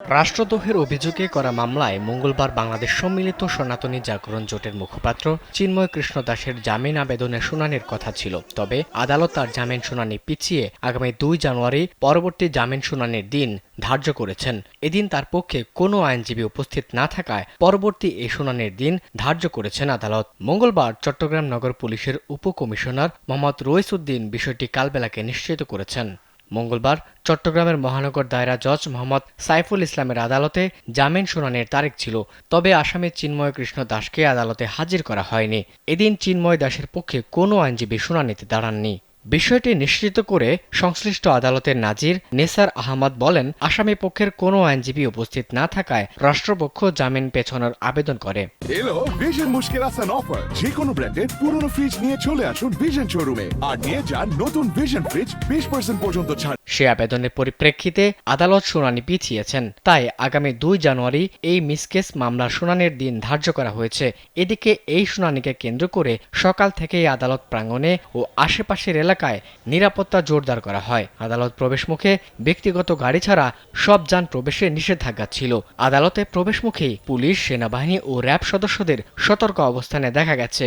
রাষ্ট্রদ্রোহের অভিযোগে করা মামলায় মঙ্গলবার বাংলাদেশ সম্মিলিত সনাতনী জাগরণ জোটের মুখপাত্র চিন্ময় কৃষ্ণ দাসের জামিন আবেদনের শুনানির কথা ছিল। তবে আদালত তার জামিন শুনানি পিছিয়ে আগামী ২ জানুয়ারি পরবর্তী জামিন শুনানির দিন ধার্য করেছেন। এদিন তার পক্ষে কোনো আইনজীবী উপস্থিত না থাকায় পরবর্তী এই শুনানির দিন ধার্য করেছেন আদালত। মঙ্গলবার চট্টগ্রাম নগর পুলিশের উপকমিশনার মোহাম্মদ রইস উদ্দিন বিষয়টি কালবেলাকে নিশ্চিত করেছেন। মঙ্গলবার চট্টগ্রামের মহানগর দায়রা জজ মোহাম্মদ সাইফুল ইসলামের আদালতে জামিন শুনানির তারিখ ছিল। তবে আসামি চিন্ময় কৃষ্ণ দাসকে আদালতে হাজির করা হয়নি। এদিন চিন্ময় দাসের পক্ষে কোনো আইনজীবী শুনানিতে দাঁড়াননি। বিষয়টি নিশ্চিত করে সংশ্লিষ্ট আদালতের নাজির নেসার আহমদ বলেন, আসামি পক্ষের কোনো আইনজীবী উপস্থিত না থাকায় রাষ্ট্রপক্ষ জামিন পেছানোর আবেদন করে। এলো ভিশন মুশকিল আসান অফার। যে কোনো ব্র্যান্ডের পুরনো ফ্রিজ নিয়ে চলে আসুন ভিশন শোরুমে আর নিয়ে যান নতুন ভিশন ফ্রিজ 20% পর্যন্ত ছাড়। সে আবেদনের পরিপ্রেক্ষিতে আদালত শুনানি পিছিয়েছেন। তাই আগামী ২ জানুয়ারি এই মিসকেস মামলার শুনানির দিন ধার্য করা হয়েছে। এদিকে এই শুনানিকে কেন্দ্র করে সকাল থেকেই আদালত প্রাঙ্গণে ও আশেপাশের এলাকায় নিরাপত্তা জোরদার করা হয়। আদালত প্রবেশমুখে ব্যক্তিগত গাড়ি ছাড়া সব যান প্রবেশে নিষেধাজ্ঞা ছিল। আদালতে প্রবেশমুখেই পুলিশ, সেনাবাহিনী ও র্যাব সদস্যদের সতর্ক অবস্থানে দেখা গেছে।